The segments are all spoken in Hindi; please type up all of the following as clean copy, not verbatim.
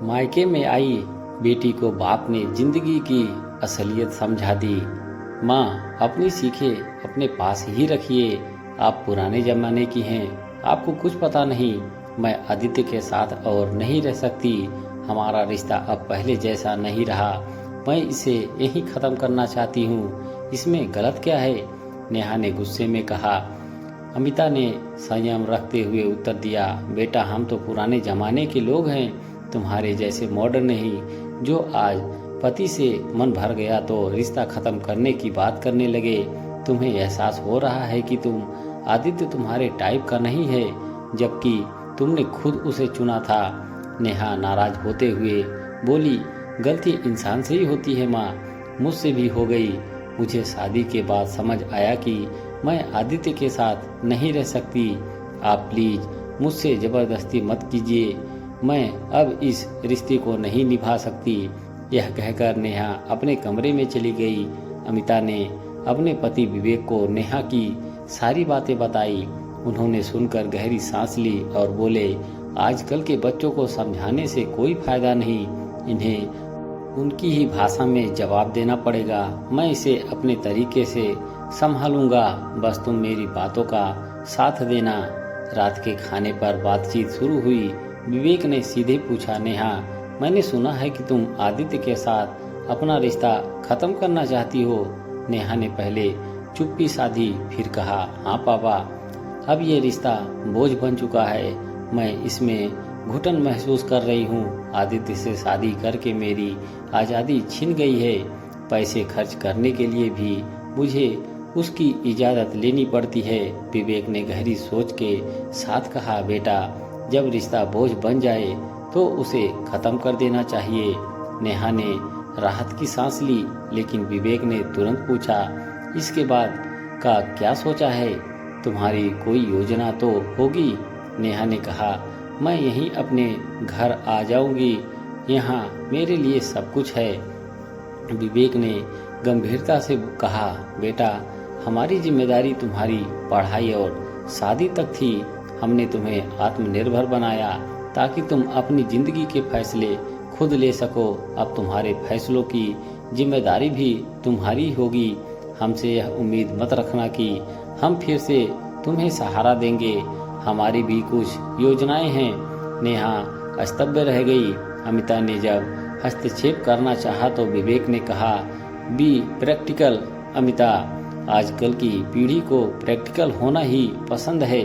मायके में आई बेटी को बाप ने जिंदगी की असलियत समझा दी। माँ, अपनी सीखें अपने पास ही रखिए। आप पुराने जमाने की हैं, आपको कुछ पता नहीं। मैं आदित्य के साथ और नहीं रह सकती। हमारा रिश्ता अब पहले जैसा नहीं रहा। मैं इसे यहीं ख़त्म करना चाहती हूँ। इसमें गलत क्या है? नेहा ने गुस्से में कहा। अमिता ने संयम रखते हुए उत्तर दिया, बेटा, हम तो पुराने जमाने के लोग हैं, तुम्हारे जैसे मॉडर्न नहीं। जो आज पति से मन भर गया तो रिश्ता खत्म करने की बात करने लगे। तुम्हें एहसास हो रहा है कि आदित्य तुम्हारे टाइप का नहीं है, जबकि तुमने खुद उसे चुना था। नेहा नाराज होते हुए बोली, गलती इंसान से ही होती है माँ, मुझसे भी हो गई। मुझे शादी के बाद समझ आया कि मैं आदित्य के साथ नहीं रह सकती। आप प्लीज मुझसे ज़बरदस्ती मत कीजिए। मैं अब इस रिश्ते को नहीं निभा सकती। यह कहकर नेहा अपने कमरे में चली गई। अमिता ने अपने पति विवेक को नेहा की सारी बातें बताई। उन्होंने सुनकर गहरी सांस ली और बोले, आजकल के बच्चों को समझाने से कोई फायदा नहीं, इन्हें उनकी ही भाषा में जवाब देना पड़ेगा। मैं इसे अपने तरीके से संभालूंगा, बस तुम मेरी बातों का साथ देना। रात के खाने पर बातचीत शुरू हुई। विवेक ने सीधे पूछा, नेहा, मैंने सुना है कि तुम आदित्य के साथ अपना रिश्ता खत्म करना चाहती हो। नेहा ने पहले चुप्पी साधी, फिर कहा, हाँ पापा, अब ये रिश्ता बोझ बन चुका है। मैं इसमें घुटन महसूस कर रही हूँ। आदित्य से शादी करके मेरी आज़ादी छिन गई है। पैसे खर्च करने के लिए भी मुझे उसकी इजाज़त लेनी पड़ती है। विवेक ने गहरी सोच के साथ कहा, बेटा, जब रिश्ता बोझ बन जाए तो उसे ख़त्म कर देना चाहिए। नेहा ने राहत की सांस ली, लेकिन विवेक ने तुरंत पूछा, इसके बाद का क्या सोचा है? तुम्हारी कोई योजना तो होगी? नेहा ने कहा, मैं यहीं अपने घर आ जाऊंगी, यहाँ मेरे लिए सब कुछ है। विवेक ने गंभीरता से कहा, बेटा, हमारी जिम्मेदारी तुम्हारी पढ़ाई और शादी तक थी। हमने तुम्हें आत्मनिर्भर बनाया ताकि तुम अपनी जिंदगी के फैसले खुद ले सको। अब तुम्हारे फैसलों की जिम्मेदारी भी तुम्हारी होगी। हमसे यह उम्मीद मत रखना कि हम फिर से तुम्हें सहारा देंगे। हमारी भी कुछ योजनाएं हैं। नेहा स्तब्ध रह गई। अमिता ने जब हस्तक्षेप करना चाहा तो विवेक ने कहा, बी प्रैक्टिकल अमिता, आजकल की पीढ़ी को प्रैक्टिकल होना ही पसंद है।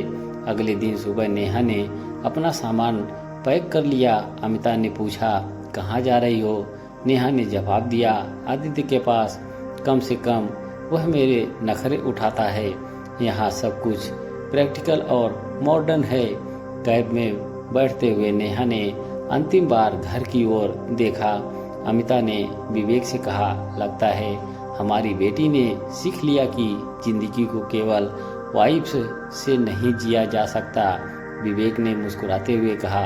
अगले दिन सुबह नेहा ने अपना सामान पैक कर लिया। अमिता ने पूछा, कहाँ जा रही हो? नेहा ने जवाब दिया, आदित्य के पास। कम से कम वह मेरे नखरे उठाता है। यहाँ सब कुछ प्रैक्टिकल और मॉडर्न है। कैब में बैठते हुए नेहा ने अंतिम बार घर की ओर देखा। अमिता ने विवेक से कहा, लगता है हमारी बेटी ने सीख लिया कि जिंदगी को केवल वाइब्स से नहीं जिया जा सकता। विवेक ने मुस्कुराते हुए कहा,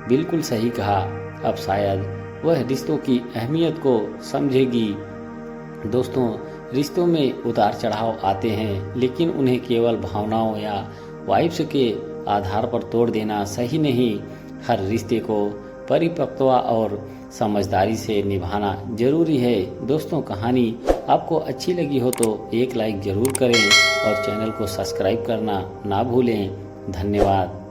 बिल्कुल सही कहा। अब शायद वह रिश्तों की अहमियत को समझेगी। दोस्तों, रिश्तों में उतार चढ़ाव आते हैं, लेकिन उन्हें केवल भावनाओं या वाइब्स के आधार पर तोड़ देना सही नहीं। हर रिश्ते को परिपक्वता और समझदारी से निभाना जरूरी है। दोस्तों, कहानी आपको अच्छी लगी हो तो एक लाइक जरूर करें और चैनल को सब्सक्राइब करना ना भूलें। धन्यवाद।